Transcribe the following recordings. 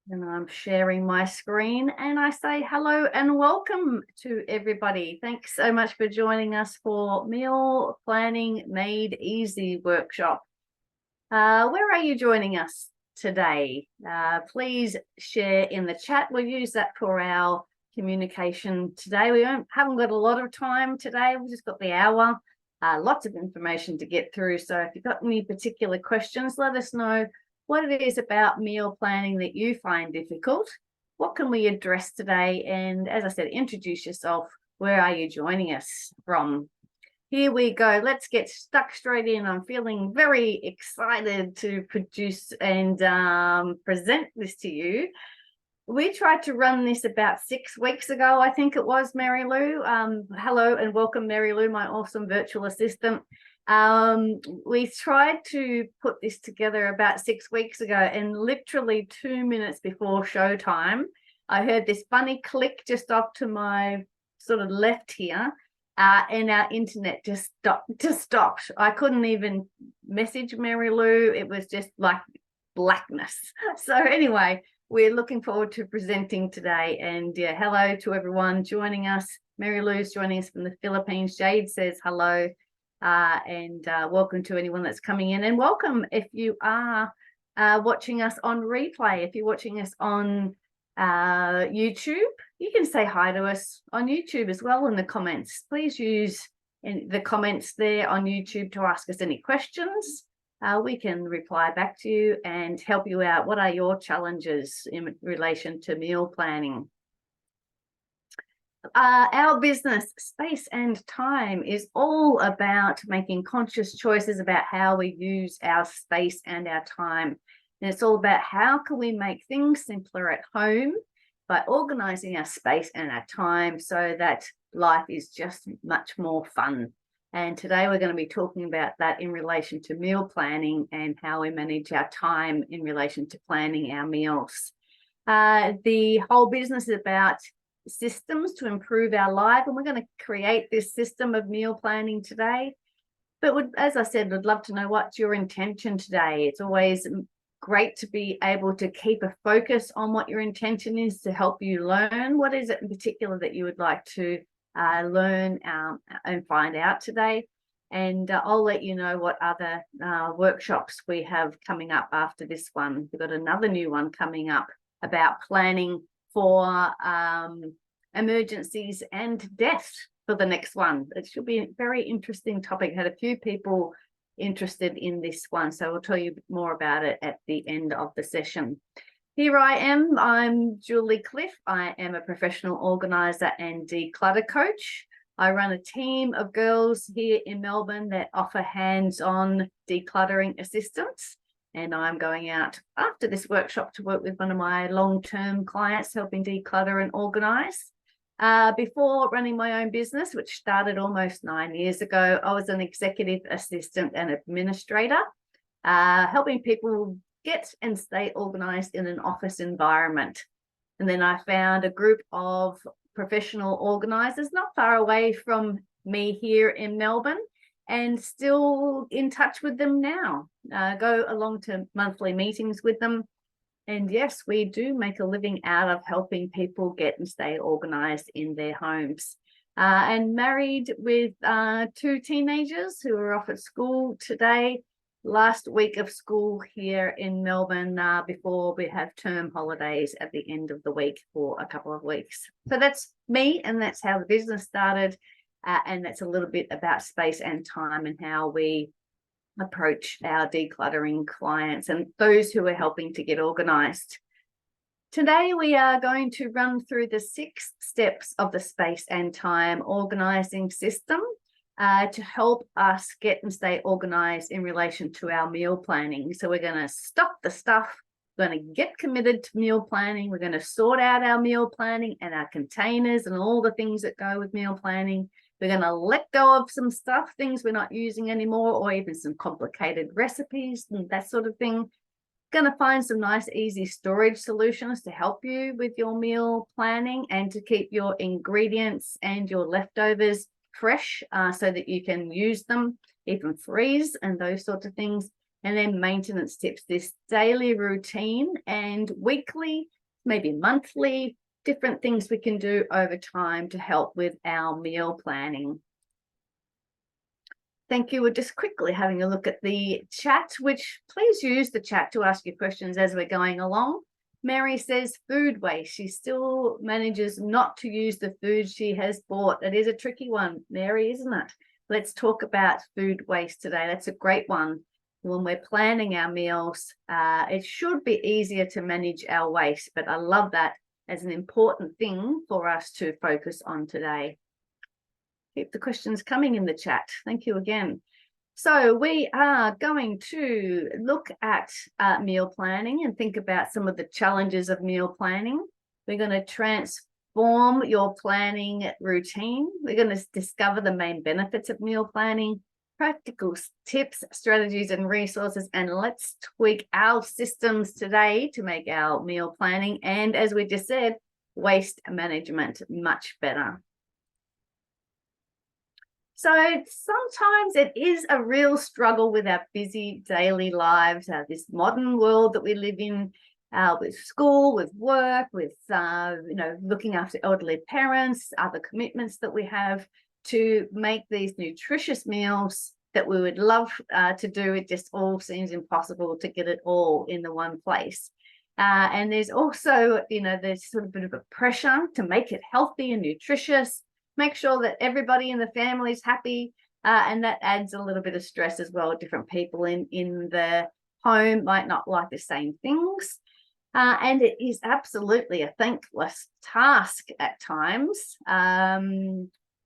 And I'm sharing my screen and I say hello and welcome to everybody. Thanks so much for joining us for Meal Planning Made Easy workshop. Where are you joining us today? Please share in the chat. We'll use that for our communication today. We haven't got a lot of time today. We've just got the hour, lots of information to get through. So if you've got any particular questions, let us know what it is about meal planning that you find difficult. What can we address today? And as I said, introduce yourself. Where are you joining us from? Here we go. Let's get stuck straight in. I'm feeling very excited to produce and present this to you. We tried to run this about 6 weeks ago, I think it was, Mary Lou. Hello and welcome, Mary Lou, my awesome virtual assistant. We tried to put this together about 6 weeks ago, and literally 2 minutes before showtime, I heard this funny click just off to my sort of left here, and our internet just stopped. I couldn't even message Mary Lou. It was just like blackness. So anyway, we're looking forward to presenting today. And yeah, hello to everyone joining us. Mary Lou's joining us from the Philippines. Jade says hello. And welcome to anyone that's coming in, and welcome if you are watching us on replay. If you're watching us on YouTube, you can say hi to us on YouTube as well in the comments. Please use the comments there on YouTube to ask us any questions. We can reply back to you and help you out. What are your challenges in relation to meal planning? Our business, Space and Time, is all about making conscious choices about how we use our space and our time. And it's all about how can we make things simpler at home by organizing our space and our time so that life is just much more fun. And today we're going to be talking about that in relation to meal planning and how we manage our time in relation to planning our meals. The whole business is about systems to improve our life, and we're going to create this system of meal planning today. But as I said, would love to know what's your intention today. It's always great to be able to keep a focus on what your intention is to help you learn. What is it in particular that you would like to learn and find out today? And I'll let you know what other workshops we have coming up after this one. We've got another new one coming up about planning for emergencies and death for the next one. It should be a very interesting topic. Had a few people interested in this one, so I'll tell you more about it at the end of the session. Here I am. I'm Julie Cliff. I am a professional organizer and declutter coach. I run a team of girls here in Melbourne that offer hands-on decluttering assistance. And I'm going out after this workshop to work with one of my long-term clients, helping declutter and organize. Before running my own business, which started almost 9 years ago, I was an executive assistant and administrator, helping people get and stay organized in an office environment. And then I found a group of professional organizers not far away from me here in Melbourne, and still in touch with them now. Go along to monthly meetings with them. And yes, we do make a living out of helping people get and stay organized in their homes. And married with 2 teenagers who are off at school today. Last week of school here in Melbourne before we have term holidays at the end of the week for a couple of weeks. So that's me, and that's how the business started. And that's a little bit about space and time and how we approach our decluttering clients and those who are helping to get organized. Today, we are going to run through the 6 steps of the space and time organizing system to help us get and stay organized in relation to our meal planning. So we're going to stop the stuff. We're going to get committed to meal planning. We're going to sort out our meal planning and our containers and all the things that go with meal planning. We're going to let go of some stuff, things we're not using anymore, or even some complicated recipes and that sort of thing. Going to find some nice, easy storage solutions to help you with your meal planning and to keep your ingredients and your leftovers fresh so that you can use them, even freeze and those sorts of things. And then maintenance tips, this daily routine and weekly maybe monthly, different things we can do over time to help with our meal planning. Thank you. We're just quickly having a look at the chat, which please use the chat to ask your questions as we're going along. Mary says food waste. She still manages not to use the food she has bought. It is a tricky one, Mary, isn't it? Let's talk about food waste today. That's a great one. When we're planning our meals, it should be easier to manage our waste, but I love that as an important thing for us to focus on today. Keep the questions coming in the chat. Thank you again. So we are going to look at meal planning and think about some of the challenges of meal planning. We're going to transform your planning routine. We're going to discover the main benefits of meal planning, practical tips, strategies, and resources, and let's tweak our systems today to make our meal planning and, as we just said, waste management much better. So sometimes it is a real struggle with our busy daily lives, this modern world that we live in, with school, with work, with looking after elderly parents, other commitments that we have, to make these nutritious meals that we would love to do. It just all seems impossible to get it all in the one place. And there's also, there's sort of a bit of a pressure to make it healthy and nutritious, make sure that everybody in the family is happy, and that adds a little bit of stress as well. Different people in the home might not like the same things, and it is absolutely a thankless task at times.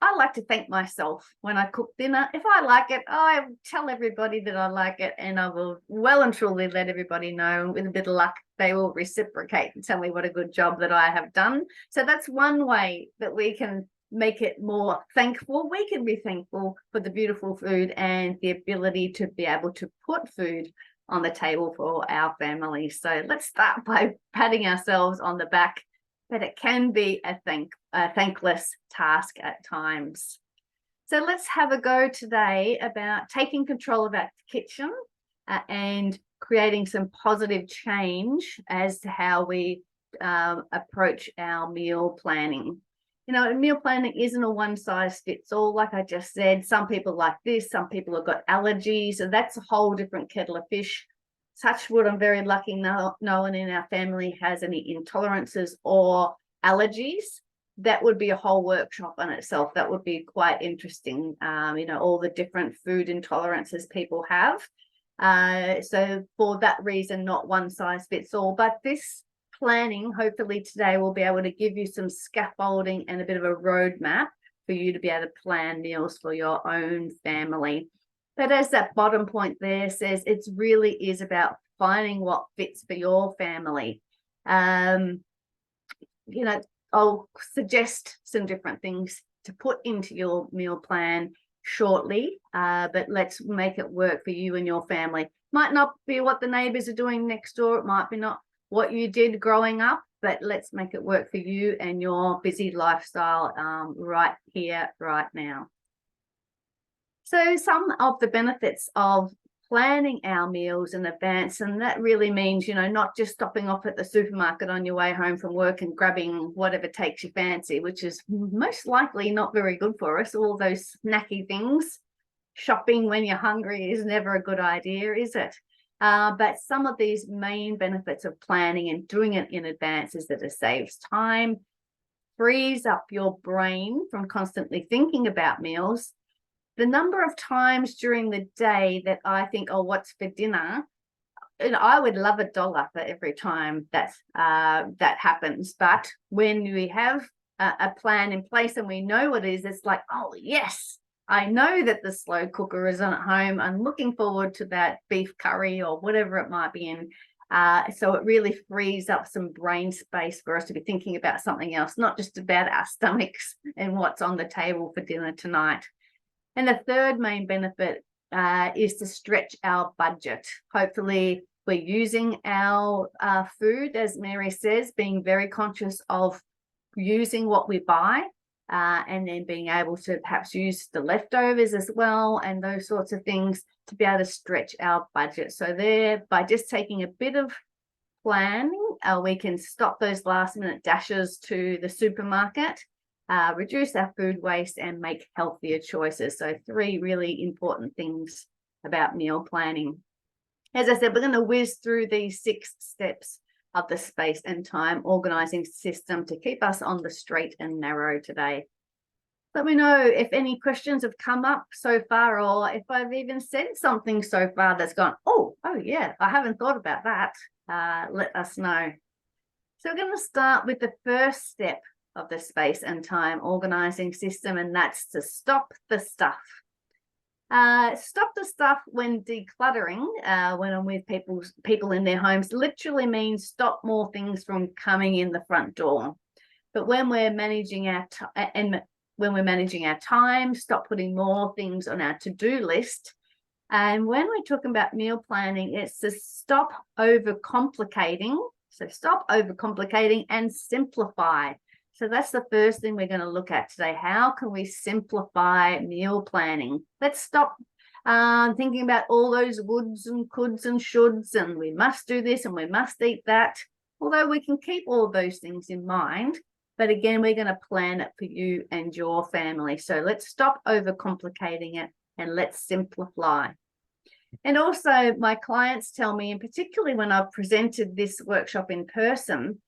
I like to thank myself when I cook dinner. If I like it, I tell everybody that I like it, and I will well and truly let everybody know. With a bit of luck, they will reciprocate and tell me what a good job that I have done. So that's one way that we can make it more thankful. We can be thankful for the beautiful food and the ability to be able to put food on the table for our family. So let's start by patting ourselves on the back, but it can be a thankless task at times. So let's have a go today about taking control of our kitchen and creating some positive change as to how we approach our meal planning. Meal planning isn't a one size fits all. Like I just said, some people like this, some people have got allergies, so that's a whole different kettle of fish. Touch wood, I'm very lucky no one in our family has any intolerances or allergies. That would be a whole workshop on itself. That would be quite interesting, all the different food intolerances people have. So for that reason, not one size fits all, but this planning, hopefully today, will be able to give you some scaffolding and a bit of a roadmap for you to be able to plan meals for your own family. But as that bottom point there says, it really is about finding what fits for your family. I'll suggest some different things to put into your meal plan shortly, but let's make it work for you and your family. Might not be what the neighbors are doing next door. It might be not what you did growing up, but let's make it work for you and your busy lifestyle right here, right now. So some of the benefits of planning our meals in advance, and that really means, not just stopping off at the supermarket on your way home from work and grabbing whatever takes your fancy, which is most likely not very good for us, all those snacky things. Shopping when you're hungry is never a good idea, is it? But some of these main benefits of planning and doing it in advance is that it saves time, frees up your brain from constantly thinking about meals. The number of times during the day that I think, oh, what's for dinner? And I would love $1 for every time that happens. But when we have a plan in place and we know what it is, it's like, oh, yes, I know that the slow cooker is on at home. I'm looking forward to that beef curry or whatever it might be in. So it really frees up some brain space for us to be thinking about something else, not just about our stomachs and what's on the table for dinner tonight. And the third main benefit is to stretch our budget. Hopefully, we're using our food, as Mary says, being very conscious of using what we buy, and then being able to perhaps use the leftovers as well, and those sorts of things to be able to stretch our budget. So there, by just taking a bit of planning, we can stop those last minute dashes to the supermarket, reduce our food waste, and make healthier choices. So 3 really important things about meal planning. As I said, we're going to whiz through these 6 steps of the space and time organizing system to keep us on the straight and narrow today. Let me know if any questions have come up so far, or if I've even said something so far that's gone, oh yeah, I haven't thought about that. Let us know. So we're going to start with the first step of the space and time organizing system, and that's to stop the stuff. Stop the stuff when decluttering, when I'm with people in their homes, literally means stop more things from coming in the front door. But when we're managing our time, stop putting more things on our to-do list. And when we're talking about meal planning, it's to stop overcomplicating. So stop overcomplicating and simplify. So that's the first thing we're going to look at today. How can we simplify meal planning? Let's stop thinking about all those woulds and coulds and shoulds, and we must do this and we must eat that. Although we can keep all of those things in mind, but again, we're going to plan it for you and your family. So let's stop overcomplicating it and let's simplify. And also my clients tell me, and particularly when I've presented this workshop in person,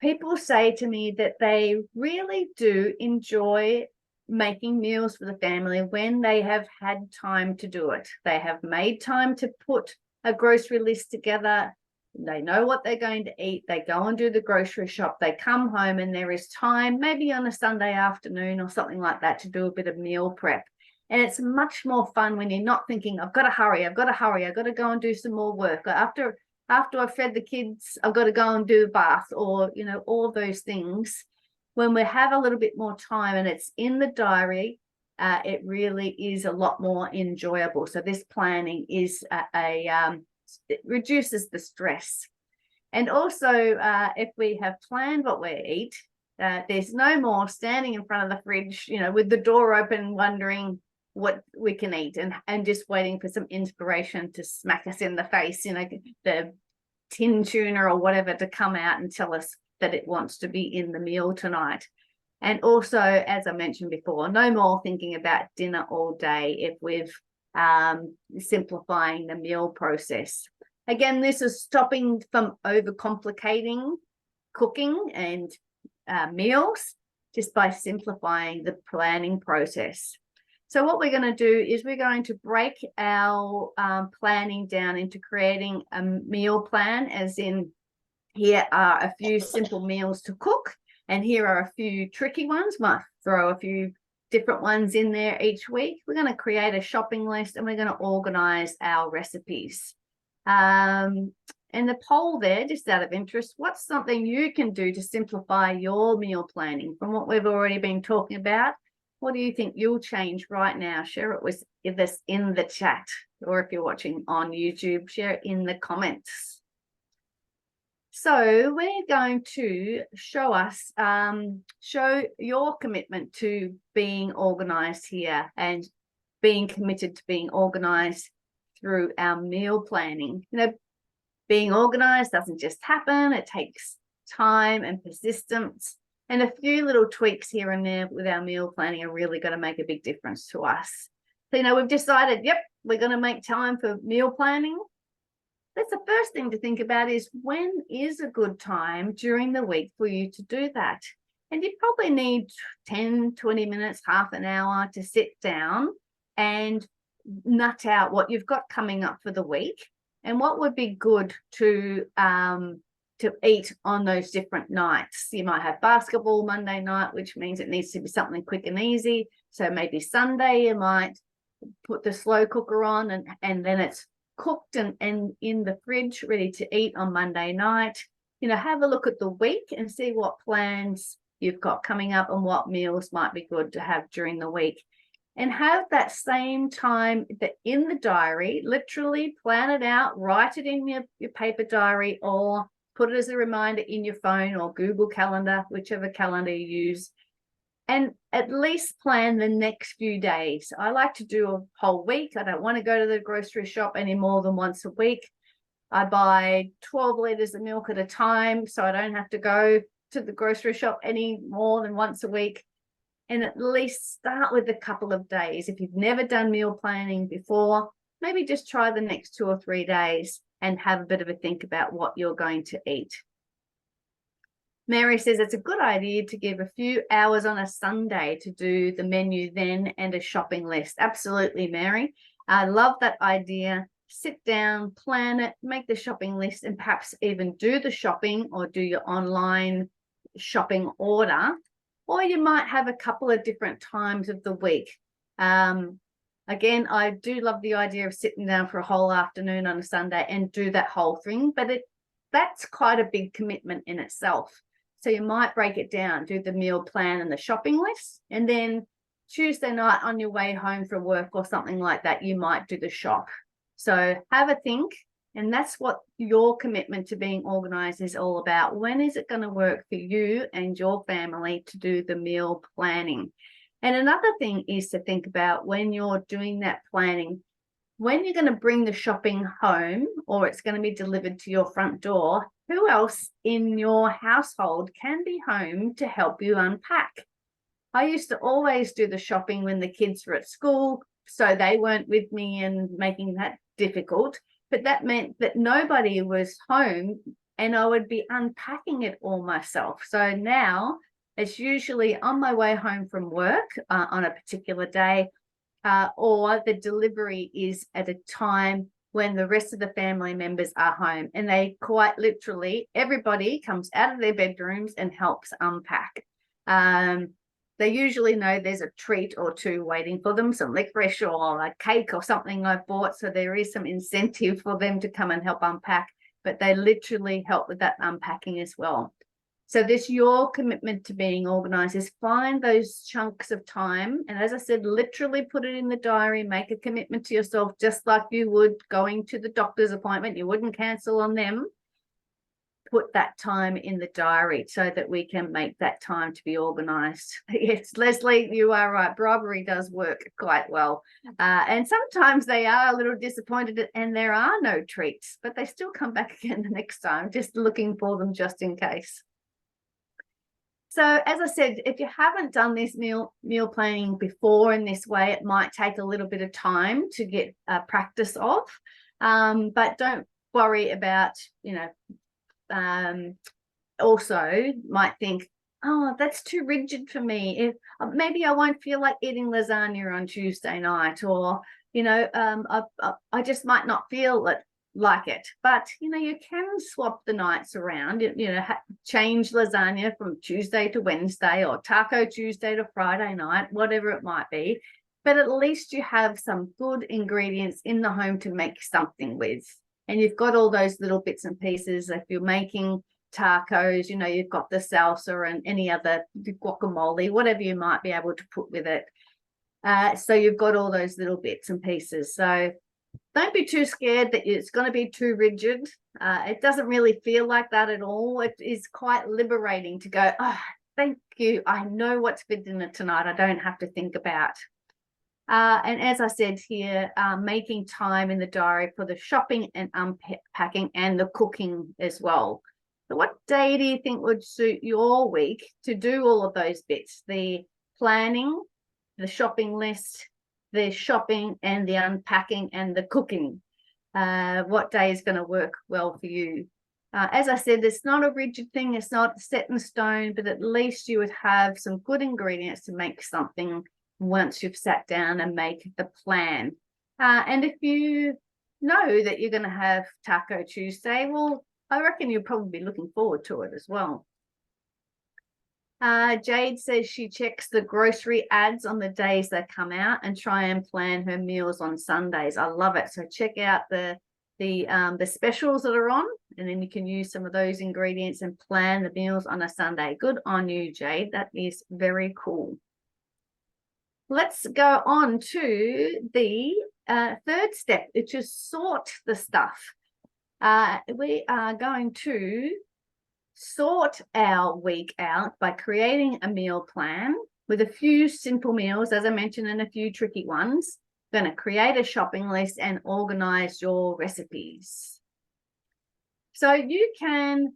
people say to me that they really do enjoy making meals for the family when they have had time to do it. They have made time to put a grocery list together. They know what they're going to eat. They go and do the grocery shop. They come home and there is time, maybe on a Sunday afternoon or something like that, to do a bit of meal prep. And it's much more fun when you're not thinking, I've got to hurry, I've got to go and do some more work. After I've fed the kids, I've got to go and do a bath, or, you know, all those things. When we have a little bit more time and it's in the diary, it really is a lot more enjoyable. So this planning is it reduces the stress. And also, if we have planned what we eat, there's no more standing in front of the fridge, you know, with the door open, wondering what we can eat and just waiting for some inspiration to smack us in the face, you know, the tin tuna or whatever to come out and tell us that it wants to be in the meal tonight. And also, as I mentioned before, no more thinking about dinner all day if we've simplifying the meal process. Again, this is stopping from overcomplicating cooking and meals just by simplifying the planning process. So what we're going to do is we're going to break our planning down into creating a meal plan, as in here are a few simple meals to cook, and here are a few tricky ones. Might throw a few different ones in there each week. We're going to create a shopping list and we're going to organize our recipes. And the poll there, just out of interest, what's something you can do to simplify your meal planning from what we've already been talking about? What do you think you'll change right now? Share it with us in the chat, or if you're watching on YouTube, share it in the comments. So we're going to show your commitment to being organized here and being committed to being organized through our meal planning. You know, being organized doesn't just happen. It takes time and persistence, and a few little tweaks here and there with our meal planning are really going to make a big difference to us. So, you know, we've decided, yep, we're going to make time for meal planning. That's the first thing to think about, is when is a good time during the week for you to do that? And you probably need 10, 20 minutes, half an hour to sit down and nut out what you've got coming up for the week and what would be good to eat on those different nights. You might have basketball Monday night, which means it needs to be something quick and easy. So maybe Sunday you might put the slow cooker on and then it's cooked and in the fridge ready to eat on Monday night. You know, have a look at the week and see what plans you've got coming up and what meals might be good to have during the week. And have that same time that in the diary, literally plan it out, write it in your paper diary, or put it as a reminder in your phone or Google Calendar, whichever calendar you use, and at least plan the next few days. I like to do a whole week. I don't want to go to the grocery shop any more than once a week. I buy 12 litres of milk at a time, so I don't have to go to the grocery shop any more than once a week. And at least start with a couple of days. If you've never done meal planning before, maybe just try the next 2 or 3 days and have a bit of a think about what you're going to eat. Mary says it's a good idea to give a few hours on a Sunday to do the menu then and a shopping list. Absolutely, Mary. I love that idea. Sit down, plan it, make the shopping list, and perhaps even do the shopping or do your online shopping order. Or you might have a couple of different times of the week. Again, I do love the idea of sitting down for a whole afternoon on a Sunday and do that whole thing, but that's quite a big commitment in itself. So you might break it down, do the meal plan and the shopping list, and then Tuesday night on your way home from work or something like that, you might do the shop. So have a think, and that's what your commitment to being organized is all about. When is it going to work for you and your family to do the meal planning? And another thing is to think about when you're doing that planning, when you're going to bring the shopping home or it's going to be delivered to your front door, who else in your household can be home to help you unpack? I used to always do the shopping when the kids were at school, so they weren't with me and making that difficult. But that meant that nobody was home and I would be unpacking it all myself. So now it's usually on my way home from work on a particular day, or the delivery is at a time when the rest of the family members are home, and they quite literally, everybody comes out of their bedrooms and helps unpack. They usually know there's a treat or two waiting for them, some licorice or a cake or something I've bought, so there is some incentive for them to come and help unpack, but they literally help with that unpacking as well. So this, your commitment to being organized is find those chunks of time. And as I said, literally put it in the diary, make a commitment to yourself, just like you would going to the doctor's appointment. You wouldn't cancel on them. Put that time in the diary so that we can make that time to be organized. Yes, Leslie, you are right. Bribery does work quite well. And sometimes they are a little disappointed and there are no treats, but they still come back again the next time, just looking for them just in case. So as I said, if you haven't done this meal planning before in this way, it might take a little bit of time to get practice of, but don't worry about, also might think, oh, that's too rigid for me. If maybe I won't feel like eating lasagna on Tuesday night, or, I just might not feel it like it. But you can swap the nights around, change lasagna from Tuesday to Wednesday, or Taco Tuesday to Friday night, whatever it might be. But at least you have some good ingredients in the home to make something with, and you've got all those little bits and pieces. If you're making tacos, you've got the salsa and any other guacamole, whatever you might be able to put with it. So you've got all those little bits and pieces. So don't be too scared that it's going to be too rigid. It doesn't really feel like that at all. It is quite liberating to go, oh, thank you. I know what's for dinner tonight. I don't have to think about. And as I said here, making time in the diary for the shopping and unpacking and the cooking as well. So what day do you think would suit your week to do all of those bits? The planning, the shopping list, the shopping and the unpacking and the cooking. What day is going to work well for you? As I said, it's not a rigid thing. It's not set in stone, but at least you would have some good ingredients to make something once you've sat down and make the plan. And if you know that you're going to have Taco Tuesday, well, I reckon you'll probably be looking forward to it as well. Jade says she checks the grocery ads on the days they come out and try and plan her meals on Sundays. I love it. So check out the specials that are on, and then you can use some of those ingredients and plan the meals on a Sunday. Good on you, Jade. That is very cool. Let's go on to the third step, which is sort the stuff. We are going to sort our week out by creating a meal plan with a few simple meals, as I mentioned, and a few tricky ones. Going to create a shopping list and organize your recipes. So you can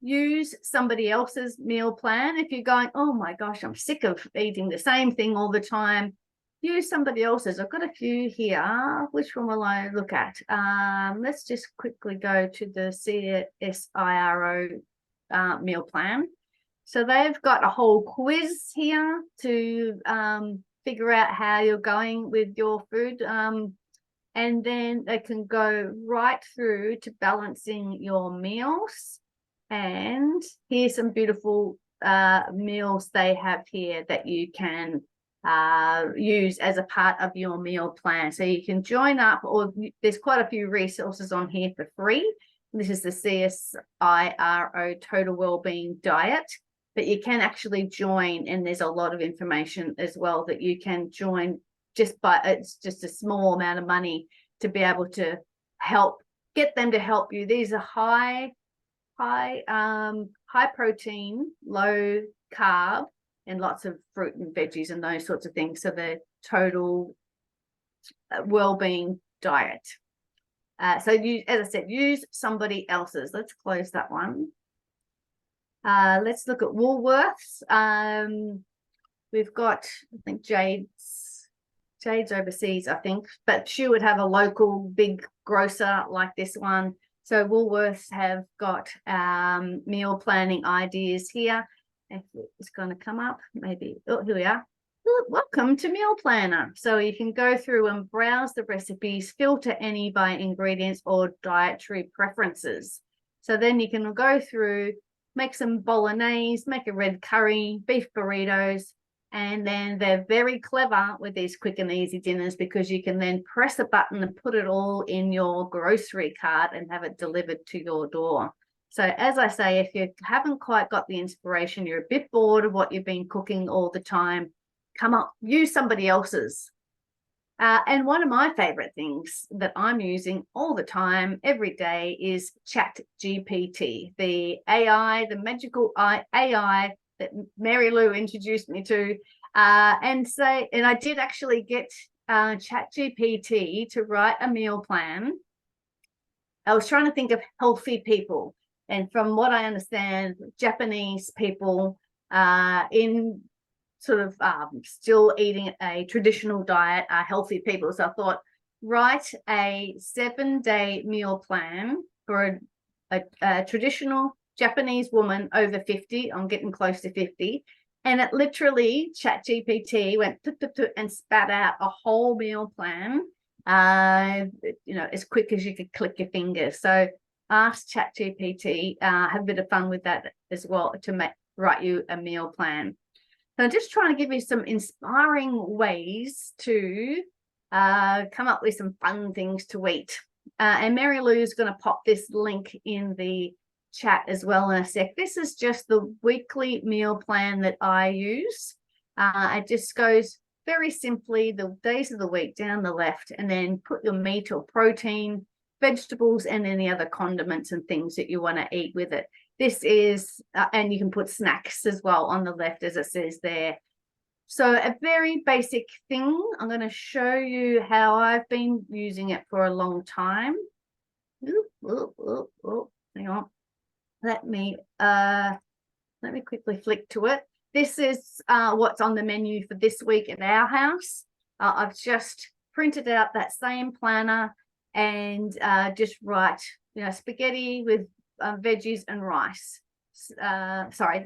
use somebody else's meal plan. If you're going, oh my gosh, I'm sick of eating the same thing all the time, use somebody else's. I've got a few here. Which one will I look at? Let's just quickly go to the CSIRO meal plan. So they've got a whole quiz here to figure out how you're going with your food. And then they can go right through to balancing your meals. And here's some beautiful meals they have here that you can use as a part of your meal plan. So you can join up, or there's quite a few resources on here for free. This is the CSIRO Total Wellbeing Diet, but you can actually join, and there's a lot of information as well that you can join just by, it's just a small amount of money to be able to get them to help you. These are high protein, low carb, and lots of fruit and veggies and those sorts of things. So the total well-being diet. So you, as I said, use somebody else's. Let's close that one. Let's look at Woolworths. We've got, I think Jade's overseas, I think, but she would have a local big grocer like this one. So Woolworths have got meal planning ideas here. If it's going to come up, maybe, oh, here we are. Welcome to Meal Planner. So you can go through and browse the recipes, filter any by ingredients or dietary preferences. So then you can go through, make some bolognese, make a red curry, beef burritos, and then they're very clever with these quick and easy dinners because you can then press a button and put it all in your grocery cart and have it delivered to your door. So as I say, if you haven't quite got the inspiration, you're a bit bored of what you've been cooking all the time, come up, use somebody else's. And one of my favorite things that I'm using all the time, every day, is ChatGPT, the AI, the magical AI that Mary Lou introduced me to. And I did actually get ChatGPT to write a meal plan. I was trying to think of healthy people. And from what I understand, Japanese people in sort of still eating a traditional diet are healthy people. So I thought, write a 7-day meal plan for a traditional Japanese woman over 50. I'm getting close to 50. And it literally, ChatGPT went and spat out a whole meal plan, as quick as you could click your fingers. So ask ChatGPT, have a bit of fun with that as well to write you a meal plan. So I'm just trying to give you some inspiring ways to come up with some fun things to eat. And Mary Lou is going to pop this link in the chat as well in a sec. This is just the weekly meal plan that I use. It just goes very simply, the days of the week down the left, and then put your meat or protein, vegetables, and any other condiments and things that you want to eat with it. This is, and you can put snacks as well on the left as it says there. So a very basic thing. I'm going to show you how I've been using it for a long time. Hang on. Let me quickly flick to it. This is what's on the menu for this week at our house. I've just printed out that same planner and just write, spaghetti with veggies and rice.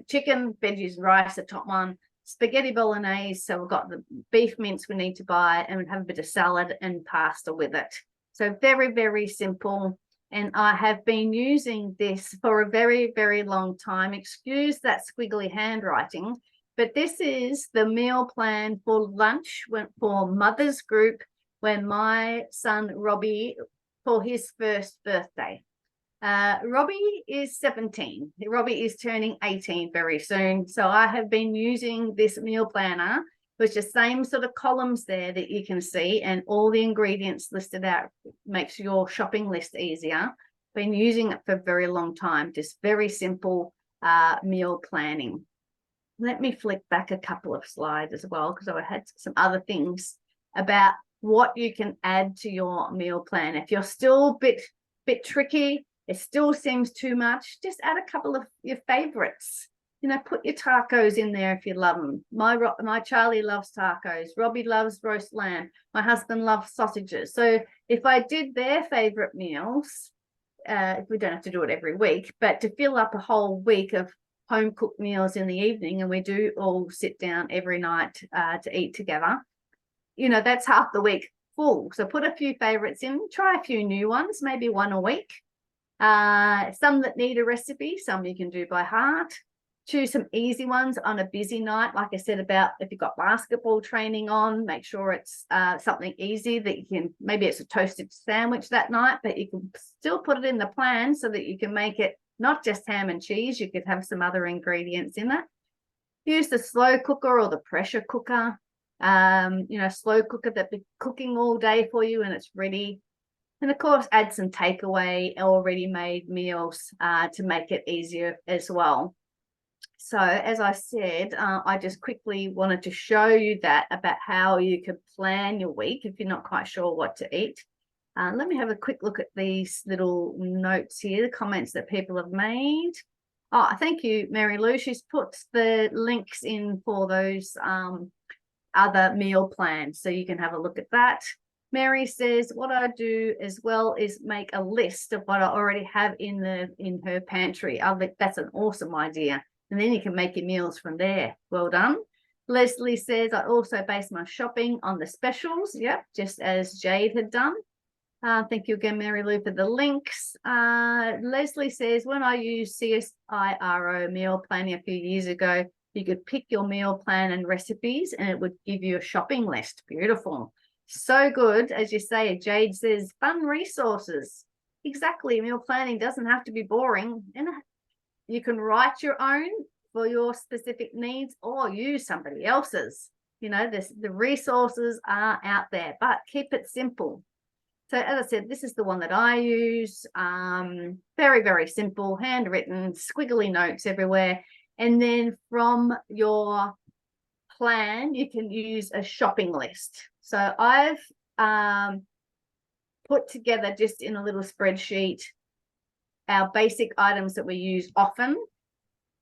Chicken, veggies, rice, the top one. Spaghetti bolognese. So we've got the beef mince we need to buy, and we have a bit of salad and pasta with it. So very, very simple. And I have been using this for a very, very long time. Excuse that squiggly handwriting, but this is the meal plan for lunch for mother's group when my son Robbie, for his first birthday. Robbie is 17. Robbie is turning 18 very soon. So I have been using this meal planner, which is the same sort of columns there that you can see, and all the ingredients listed out makes your shopping list easier. Been using it for a very long time, just very simple meal planning. Let me flick back a couple of slides as well, because I had some other things about what you can add to your meal plan. If you're still a bit tricky, it still seems too much, just add a couple of your favorites. You know, put your tacos in there if you love them. My Charlie loves tacos. Robbie loves roast lamb. My husband loves sausages. So if I did their favorite meals, we don't have to do it every week, but to fill up a whole week of home cooked meals in the evening, and we do all sit down every night to eat together, you know, that's half the week full. So put a few favorites in, try a few new ones, maybe one a week. Some that need a recipe, some you can do by heart. Choose some easy ones on a busy night. Like I said, about if you've got basketball training on, make sure it's something easy that you can, maybe it's a toasted sandwich that night, but you can still put it in the plan so that you can make it not just ham and cheese. You could have some other ingredients in it. Use the slow cooker or the pressure cooker. You know, slow cooker that be cooking all day for you and it's ready. And of course, add some takeaway or ready-made meals to make it easier as well. So as I said, I just quickly wanted to show you that about how you could plan your week if you're not quite sure what to eat. Let me have a quick look at these little notes here, the comments that people have made. Oh, thank you, Mary Lou. She's put the links in for those other meal plans, so you can have a look at that. Mary says, what I do as well is make a list of what I already have in her pantry. That's an awesome idea. And then you can make your meals from there. Well done. Leslie says, I also base my shopping on the specials. Yep, just as Jade had done. Thank you again, Mary Lou, for the links. Leslie says, when I used CSIRO meal planning a few years ago, you could pick your meal plan and recipes and it would give you a shopping list. Beautiful. So good. As you say, Jade says, fun resources. Exactly. Meal planning doesn't have to be boring. And you can write your own for your specific needs or use somebody else's. You know, the resources are out there, but keep it simple. So as I said, this is the one that I use. Very, very simple, handwritten, squiggly notes everywhere. And then from your plan, you can use a shopping list. So I've put together just in a little spreadsheet our basic items that we use often,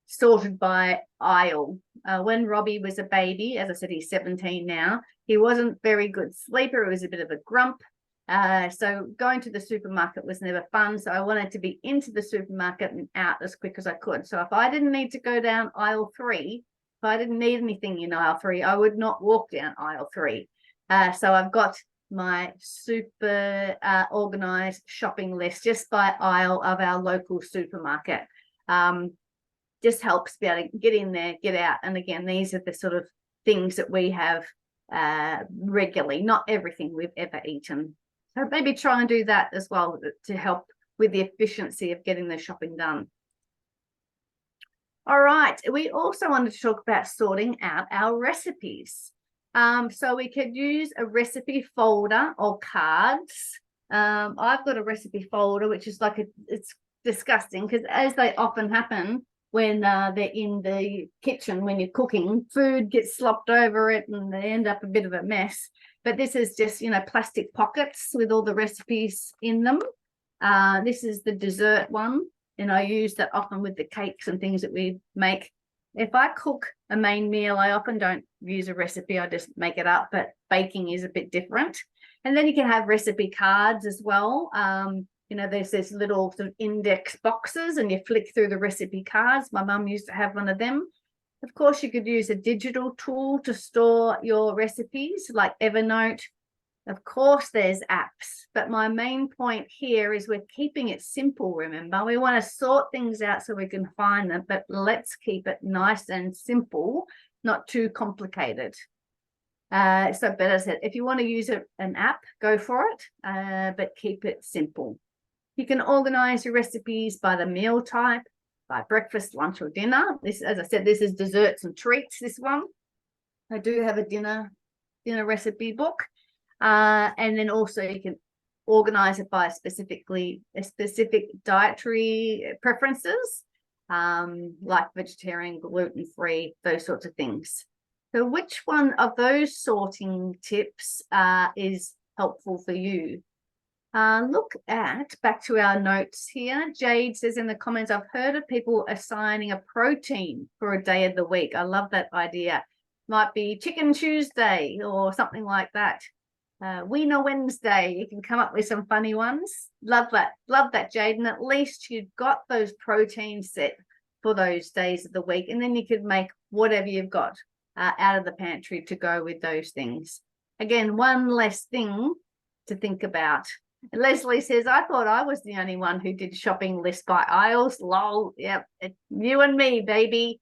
sorted by aisle. When Robbie was a baby, as I said, he's 17 now, he wasn't very good sleeper. He was a bit of a grump. So going to the supermarket was never fun. So I wanted to be into the supermarket and out as quick as I could. So if I didn't need to go down aisle 3, if I didn't need anything in aisle 3, I would not walk down aisle 3. So I've got my super organized shopping list just by aisle of our local supermarket. Just helps be able to get in there, get out. And again, these are the sort of things that we have regularly, not everything we've ever eaten. So maybe try and do that as well to help with the efficiency of getting the shopping done. All right, we also wanted to talk about sorting out our recipes. So we could use a recipe folder or cards. I've got a recipe folder, which is like it's disgusting because as they often happen when they're in the kitchen, when you're cooking, food gets slopped over it and they end up a bit of a mess. But this is just, you know, plastic pockets with all the recipes in them. This is the dessert one, and I use that often with the cakes and things that we make. If I cook a main meal, I often don't use a recipe. I just make it up, but baking is a bit different. And then you can have recipe cards as well. You know, there's this little sort of index boxes and you flick through the recipe cards. My mum used to have one of them. Of course, you could use a digital tool to store your recipes like Evernote. Of course, there's apps, but my main point here is we're keeping it simple, remember? We want to sort things out so we can find them, but let's keep it nice and simple, not too complicated. But as I said, if you want to use an app, go for it, but keep it simple. You can organize your recipes by the meal type, by breakfast, lunch, or dinner. This, as I said, this is desserts and treats, this one. I do have a dinner recipe book. And then also you can organize it by specific dietary preferences, like vegetarian, gluten-free, those sorts of things. So which one of those sorting tips is helpful for you? Back to our notes here. Jade says in the comments, I've heard of people assigning a protein for a day of the week. I love that idea. Might be Chicken Tuesday or something like that. Wiener Wednesday. You can come up with some funny ones. Love that, Jade. And at least you've got those proteins set for those days of the week. And then you could make whatever you've got out of the pantry to go with those things. Again, one less thing to think about. Leslie says, I thought I was the only one who did shopping list by aisles. Lol. Yep. You and me, baby.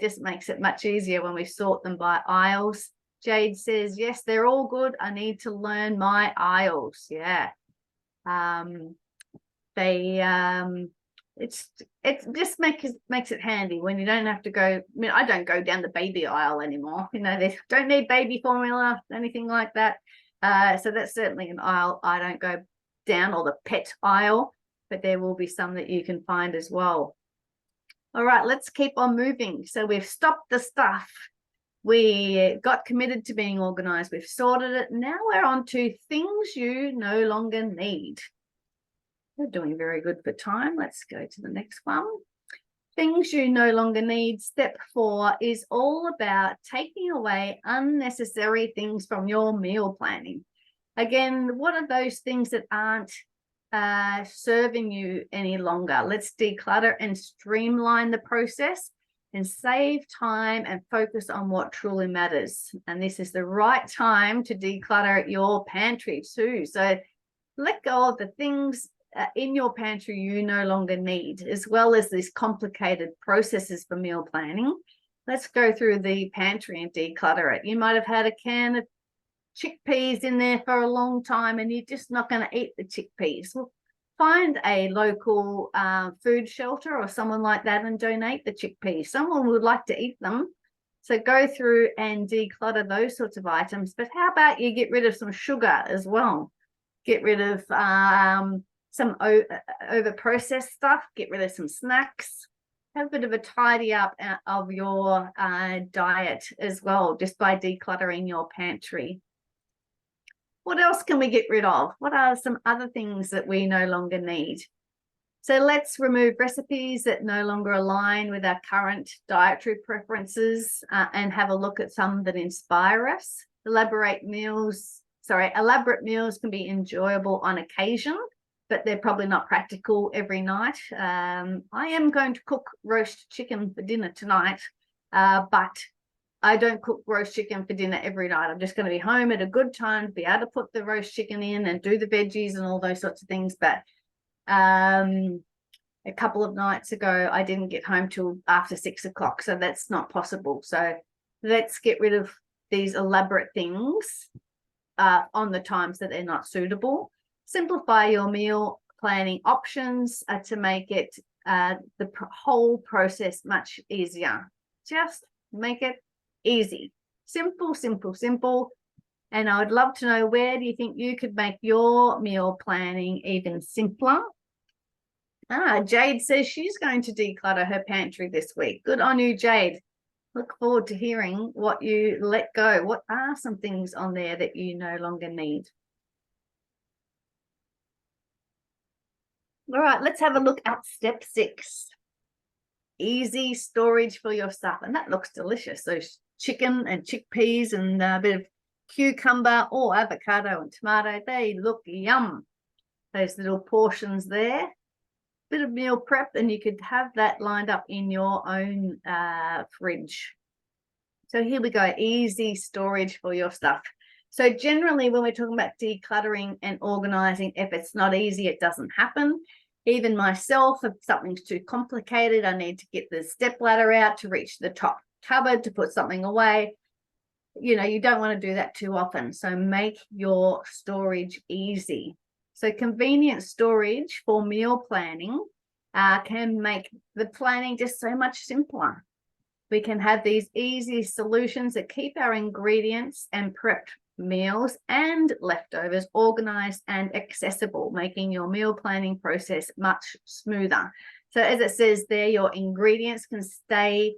Just makes it much easier when we sort them by aisles. Jade says, yes, they're all good. I need to learn my aisles. Yeah. It just makes it handy when you don't have to go. I mean, I don't go down the baby aisle anymore. You know, they don't need baby formula, anything like that. So that's certainly an aisle I don't go down, or the pet aisle, but there will be some that you can find as well. All right, let's keep on moving. So we've stopped the stuff. We got committed to being organized. We've sorted it. Now we're on to things you no longer need. We're doing very good for time. Let's go to the next one. Things you no longer need. Step 4 is all about taking away unnecessary things from your meal planning. Again, what are those things that aren't serving you any longer? Let's declutter and streamline the process and save time and focus on what truly matters. And this is the right time to declutter your pantry too. So let go of the things in your pantry you no longer need, as well as these complicated processes for meal planning. Let's go through the pantry and declutter it. You might have had a can of chickpeas in there for a long time and you're just not going to eat the chickpeas. Well, find a local food shelter or someone like that and donate the chickpeas. Someone would like to eat them. So go through and declutter those sorts of items. But how about you get rid of some sugar as well? Get rid of some over-processed stuff, get rid of some snacks, have a bit of a tidy up of your diet as well, just by decluttering your pantry. What else can we get rid of? What are some other things that we no longer need? So let's remove recipes that no longer align with our current dietary preferences and have a look at some that inspire us. Elaborate meals can be enjoyable on occasion, but they're probably not practical every night. I am going to cook roast chicken for dinner tonight, but I don't cook roast chicken for dinner every night. I'm just going to be home at a good time to be able to put the roast chicken in and do the veggies and all those sorts of things. But a couple of nights ago, I didn't get home till after 6 o'clock, so that's not possible. So let's get rid of these elaborate things on the times that they're not suitable. Simplify your meal planning options to make it the whole process much easier. Just make it easy. Simple, simple, simple. And I would love to know, where do you think you could make your meal planning even simpler? Jade says she's going to declutter her pantry this week. Good on you, Jade. Look forward to hearing what you let go. What are some things on there that you no longer need? All right, let's have a look at step 6. Easy storage for your stuff. And that looks delicious. Those chicken and chickpeas and a bit of cucumber or avocado and tomato, they look yum. Those little portions there. Bit of meal prep, and you could have that lined up in your own fridge. So here we go, easy storage for your stuff. So generally, when we're talking about decluttering and organizing, if it's not easy, it doesn't happen. Even myself, if something's too complicated, I need to get the step ladder out to reach the top cupboard to put something away. You know, you don't want to do that too often. So make your storage easy. So convenient storage for meal planning can make the planning just so much simpler. We can have these easy solutions that keep our ingredients and prepped meals and leftovers organized and accessible, making your meal planning process much smoother. So as it says there, your ingredients can stay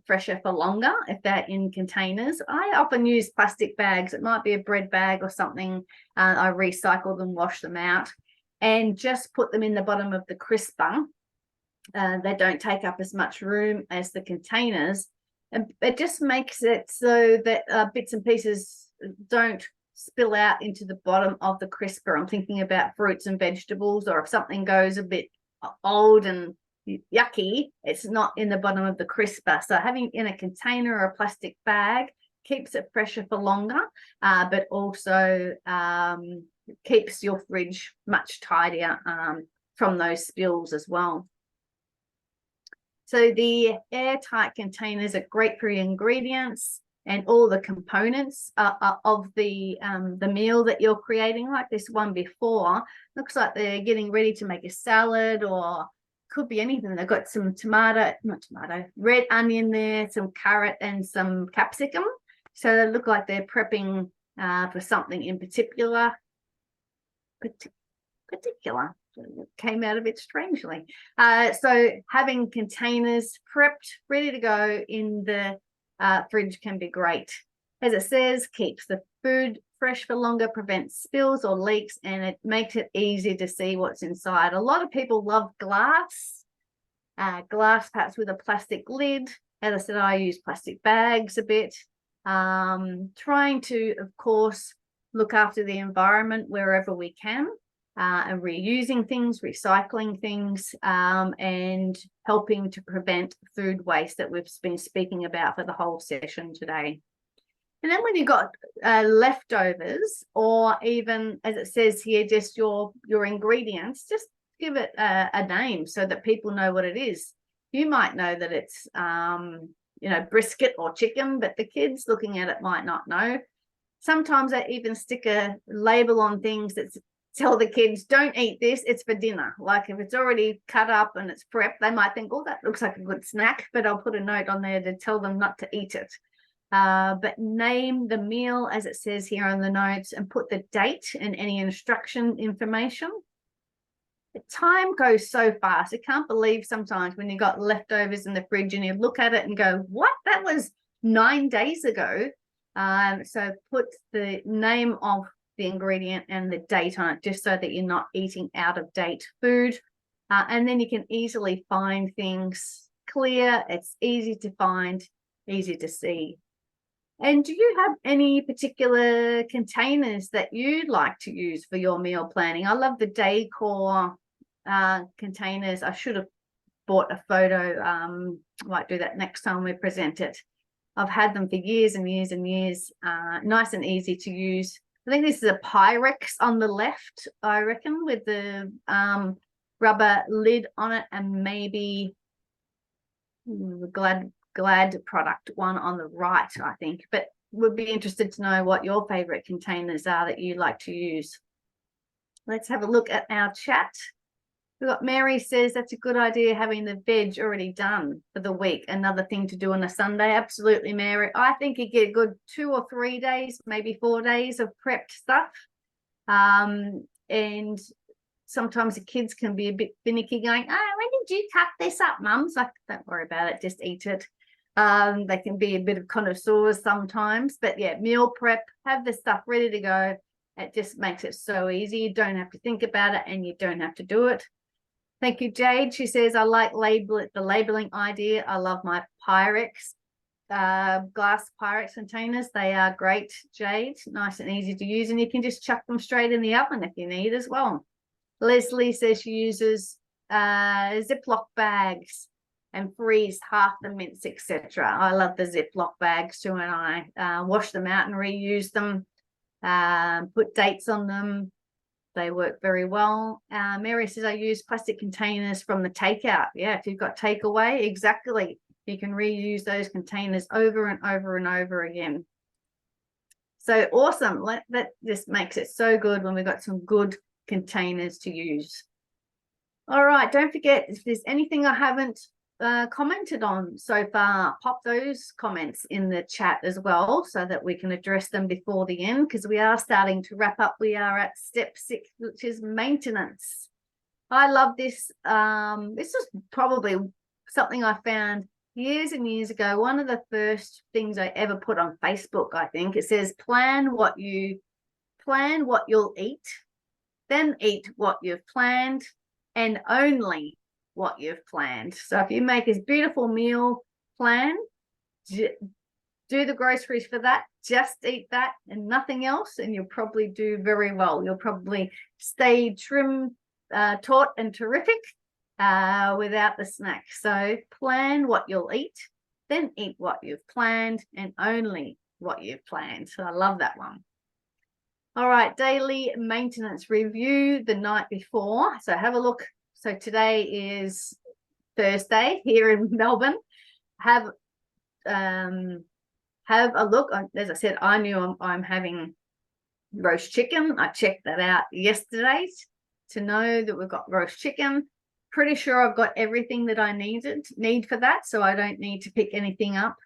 fresher for longer if they're in containers. I often use plastic bags. It might be a bread bag or something. I recycle them, wash them out, and just put them in the bottom of the crisper. They don't take up as much room as the containers. And it just makes it so that bits and pieces don't spill out into the bottom of the crisper. I'm thinking about fruits and vegetables, or if something goes a bit old and yucky, it's not in the bottom of the crisper. So having in a container or a plastic bag keeps it fresher for longer, but also keeps your fridge much tidier from those spills as well. So the airtight containers are great for your ingredients and all the components of the meal that you're creating. Like this one before, looks like they're getting ready to make a salad, or could be anything. They've got some red onion there, some carrot and some capsicum. So they look like they're prepping for something in particular. It came out a bit strangely. So having containers prepped, ready to go in the fridge can be great. As it says, keeps the food fresh for longer, prevents spills or leaks, and it makes it easy to see what's inside. A lot of people love glass perhaps with a plastic lid. As I said, I use plastic bags a bit. Trying to, of course, look after the environment wherever we can. And reusing things, recycling things, and helping to prevent food waste that we've been speaking about for the whole session today. And then when you've got leftovers, or even, as it says here, just your ingredients, just give it a name so that people know what it is. You might know that it's, brisket or chicken, but the kids looking at it might not know. Sometimes I even stick a label on things that tell the kids, don't eat this, it's for dinner. Like if it's already cut up and it's prepped, they might think, oh, that looks like a good snack, but I'll put a note on there to tell them not to eat it. But name the meal as it says here on the notes, and put the date and any instruction information. The time goes so fast. I can't believe sometimes when you got leftovers in the fridge and you look at it and go, what? That was 9 days ago. So put the name of the ingredient and the date on it, just so that you're not eating out of date food. And then you can easily find things clear. It's easy to find, easy to see. And do you have any particular containers that you'd like to use for your meal planning? I love the decor containers. I should have bought a photo. I might do that next time we present it. I've had them for years and years and years. Nice and easy to use. I think this is a Pyrex on the left, I reckon, with the rubber lid on it, and maybe the Glad product one on the right, I think. But would be interested to know what your favorite containers are that you like to use. Let's have a look at our chat. We've got Mary says that's a good idea, having the veg already done for the week. Another thing to do on a Sunday. Absolutely, Mary. I think you get a good 2 or 3 days, maybe 4 days of prepped stuff. And sometimes the kids can be a bit finicky, going, oh, when did you cut this up, Mum? So don't worry about it, just eat it. They can be a bit of connoisseurs sometimes, but yeah, meal prep, have the stuff ready to go. It just makes it so easy. You don't have to think about it, and you don't have to do it. Thank you, Jade. She says, I like the labeling idea. I love my Pyrex, glass Pyrex containers. They are great, Jade. Nice and easy to use, and you can just chuck them straight in the oven if you need as well. Leslie says she uses Ziploc bags and freeze half the mince, etc. I love the Ziploc bags too, and I wash them out and reuse them, put dates on them. They work very well. Mary says, I use plastic containers from the takeout. Yeah, if you've got takeaway, exactly. You can reuse those containers over and over and over again. So awesome. That just makes it so good when we've got some good containers to use. All right, don't forget, if there's anything I haven't commented on so far, pop those comments in the chat as well, so that we can address them before the end, because we are starting to wrap up. We are at step 6, which is maintenance. I love this. This is probably something I found years and years ago, one of the first things I ever put on Facebook, I think it says, plan what you'll eat, then eat what you've planned, and only what you've planned. So if you make this beautiful meal plan, do the groceries for that, just eat that and nothing else, and you'll probably do very well. You'll probably stay trim, taut and terrific without the snack. So plan what you'll eat, then eat what you've planned, and only what you've planned. So I love that one. All right, daily maintenance review the night before. So have a look. So today is Thursday here in Melbourne. Have a look. As I said, I knew I'm having roast chicken. I checked that out yesterday to know that we've got roast chicken. Pretty sure I've got everything that I need for that, so I don't need to pick anything up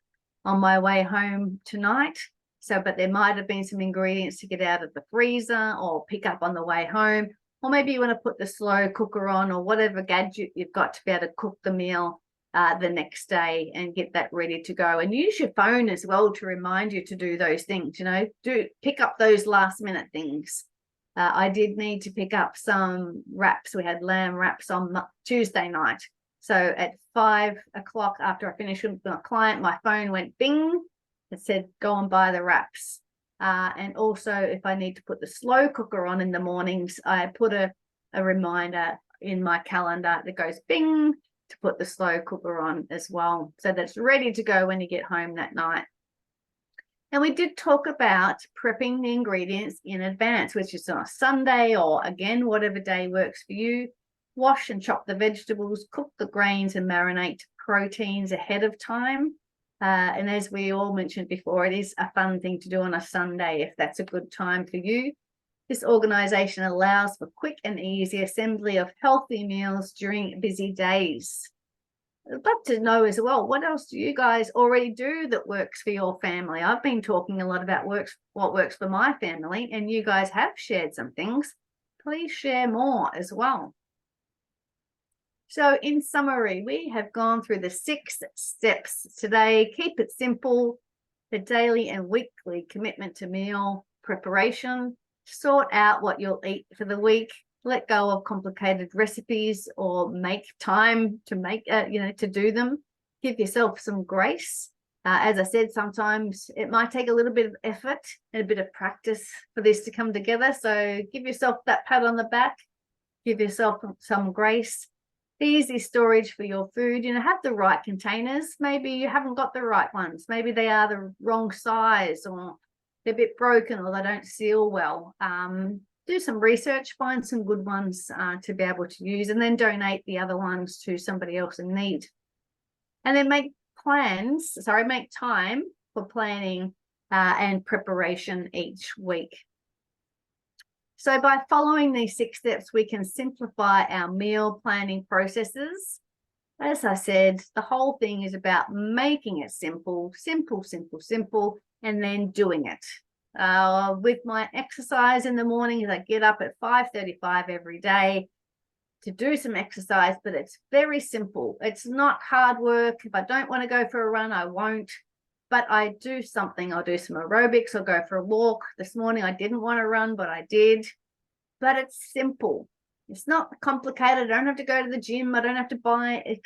on my way home tonight. So, but there might have been some ingredients to get out of the freezer or pick up on the way home, or maybe you want to put the slow cooker on or whatever gadget you've got to be able to cook the meal the next day and get that ready to go. And use your phone as well to remind you to do those things. Do pick up those last minute things. I did need to pick up some wraps. We had lamb wraps on Tuesday night. So at 5 o'clock after I finished with my client, my phone went bing. It said, go and buy the wraps. And also, if I need to put the slow cooker on in the mornings, I put a reminder in my calendar that goes bing to put the slow cooker on as well. So that's ready to go when you get home that night. And we did talk about prepping the ingredients in advance, which is on a Sunday or, again, whatever day works for you. Wash and chop the vegetables, cook the grains and marinate proteins ahead of time. And as we all mentioned before, it is a fun thing to do on a Sunday if that's a good time for you. This organisation allows for quick and easy assembly of healthy meals during busy days. I'd love to know as well, what else do you guys already do that works for your family? I've been talking a lot about what works for my family, and you guys have shared some things. Please share more as well. So in summary, we have gone through the 6 steps today. Keep it simple, the daily and weekly commitment to meal preparation, sort out what you'll eat for the week, let go of complicated recipes or make time to to do them. Give yourself some grace. As I said, sometimes it might take a little bit of effort and a bit of practice for this to come together. So give yourself that pat on the back, give yourself some grace. Easy storage for your food. Have the right containers. Maybe you haven't got the right ones. Maybe they are the wrong size, or they're a bit broken, or they don't seal well. Do some research, find some good ones to be able to use, and then donate the other ones to somebody else in need. And then make time for planning and preparation each week. So by following these 6 steps, we can simplify our meal planning processes. As I said, the whole thing is about making it simple, and then doing it. With my exercise in the morning, I get up at 5:35 every day to do some exercise, but it's very simple. It's not hard work. If I don't want to go for a run, I won't. But I do something. I'll do some aerobics. I'll go for a walk. This morning I didn't want to run, but I did. But it's simple. It's not complicated. I don't have to go to the gym. I don't have to buy,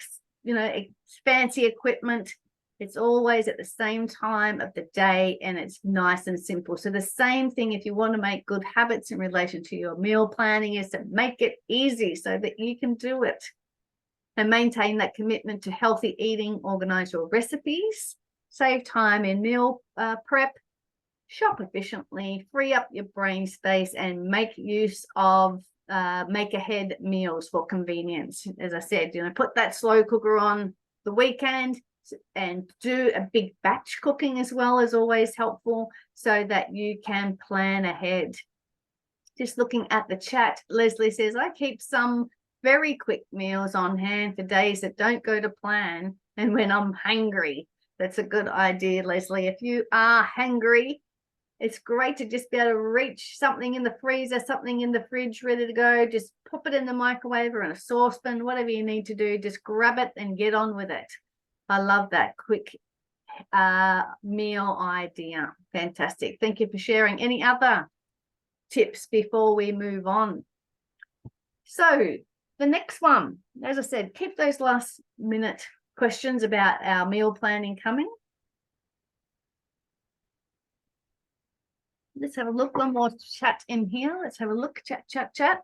fancy equipment. It's always at the same time of the day, and it's nice and simple. So the same thing, if you want to make good habits in relation to your meal planning, is to make it easy so that you can do it and maintain that commitment to healthy eating. Organize your recipes, save time in meal prep, shop efficiently, free up your brain space, and make use of make ahead meals for convenience. As I said, put that slow cooker on the weekend and do a big batch cooking as well, is always helpful, so that you can plan ahead. Just looking at the chat, Leslie says, I keep some very quick meals on hand for days that don't go to plan and when I'm hungry. That's a good idea, Leslie. If you are hungry, it's great to just be able to reach something in the freezer, something in the fridge ready to go. Just pop it in the microwave or in a saucepan, whatever you need to do. Just grab it and get on with it. I love that quick meal idea. Fantastic. Thank you for sharing. Any other tips before we move on? So the next one, as I said, keep those last minute questions about our meal planning coming. Let's have a look. One more chat in here. Let's have a look. Chat.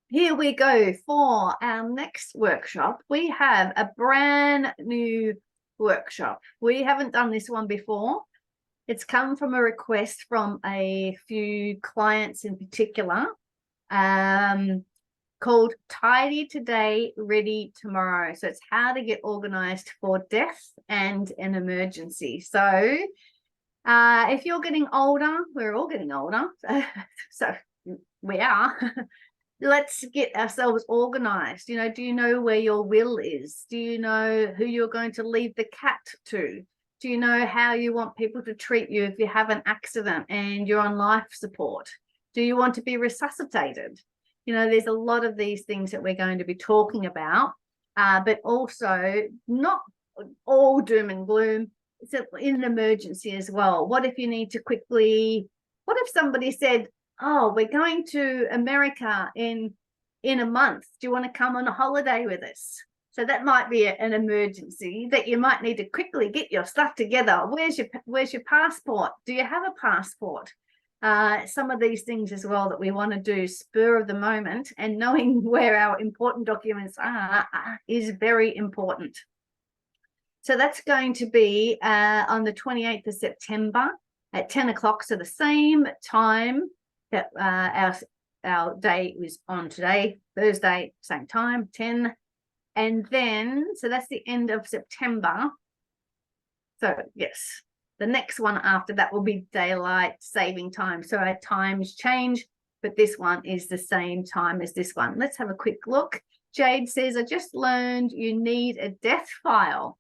Here we go for our next workshop. We have a brand new workshop. We haven't done this one before. It's come from a request from a few clients in particular, called Tidy Today, Ready Tomorrow. So it's how to get organized for death and an emergency. So if you're getting older, we're all getting older, so we are. Let's get ourselves organized. You know, do you know where your will is? Do you know who you're going to leave the cat to? Do you know how you want people to treat you if you have an accident and you're on life support? Do you want to be resuscitated? You know, there's a lot of these things that we're going to be talking about, but also not all doom and gloom. It's in an emergency as well. What if you need to quickly, what if somebody said, oh, we're going to America in a month. Do you want to come on a holiday with us? So that might be an emergency that you might need to quickly get your stuff together. Where's your passport? Do you have a passport? Some of these things as well that we want to do spur of the moment, and knowing where our important documents are is very important. So that's going to be on the 28th of September at 10 o'clock. So the same time that our day was on today, Thursday, same time, 10. And then, so that's the end of September. So yes, the next one after that will be daylight saving time. So our times change, but this one is the same time as this one. Let's have a quick look. Jade says, I just learned you need a death file.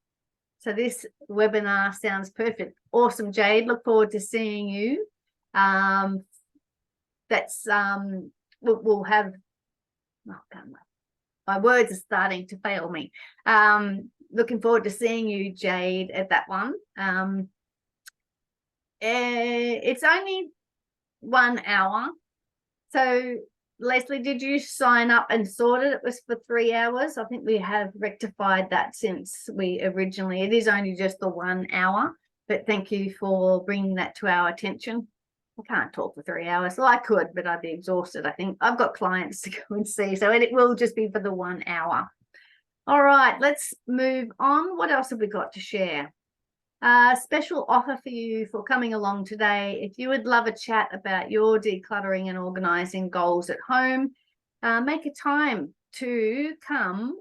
So this webinar sounds perfect. Awesome, Jade. Look forward to seeing you. We'll have, oh God, my words are starting to fail me. Looking forward to seeing you, Jade, at that one. It's only 1 hour. So Leslie, did you sign up and sort it? It was for 3 hours. I think we have rectified that since we originally, it is only just the 1 hour, but thank you for bringing that to our attention. I can't talk for 3 hours. Well, I could, but I'd be exhausted. I think I've got clients to go and see, so it will just be for the 1 hour. All right, let's move on. What else have we got to share? Special offer for you for coming along today. If you would love a chat about your decluttering and organizing goals at home, make a time to come.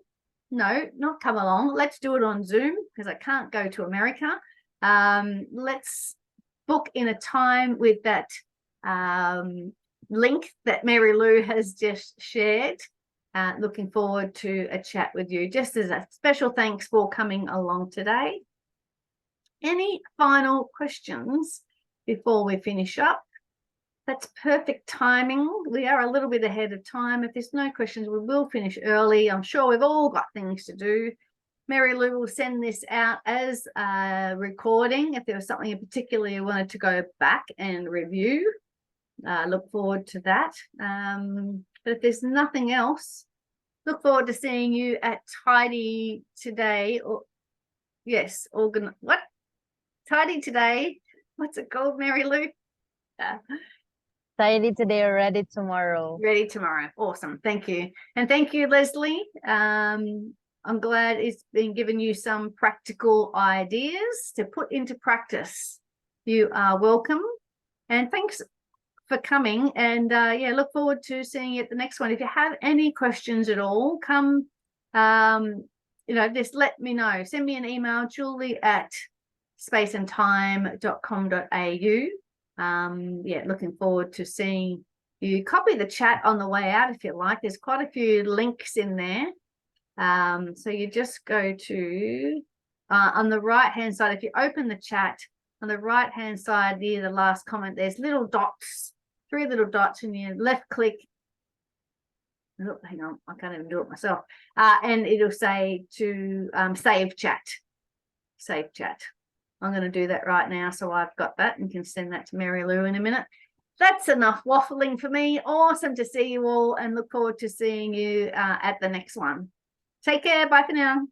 No, not come along. Let's do it on Zoom because I can't go to America. Let's book in a time with that link that Mary Lou has just shared. Looking forward to a chat with you. Just as a special thanks for coming along today. Any final questions before we finish up? That's perfect timing. We are a little bit ahead of time. If there's no questions, we will finish early. I'm sure we've all got things to do. Mary Lou will send this out as a recording. If there was something in particular you wanted to go back and review, look forward to that. But if there's nothing else, look forward to seeing you at Tidy Today. Or yes, what? Tidy Today. What's it called, Mary Lou? Tidy Today, Ready Tomorrow. Ready Tomorrow. Awesome. Thank you. And thank you, Leslie. I'm glad it's been giving you some practical ideas to put into practice. You are welcome. And thanks for coming. And yeah, look forward to seeing you at the next one. If you have any questions at all, come, just let me know. Send me an email, julie@spaceandtime.com.au. Yeah, looking forward to seeing you. Copy the chat on the way out if you like. There's quite a few links in there. So you just go to on the right hand side. If you open the chat on the right hand side near the last comment, there's little dots, 3 little dots, and you left click. Oh, hang on, I can't even do it myself. And it'll say to save chat. safe chat. I'm going to do that right now. So I've got that and can send that to Mary Lou in a minute. That's enough waffling for me. Awesome to see you all and look forward to seeing you at the next one. Take care. Bye for now.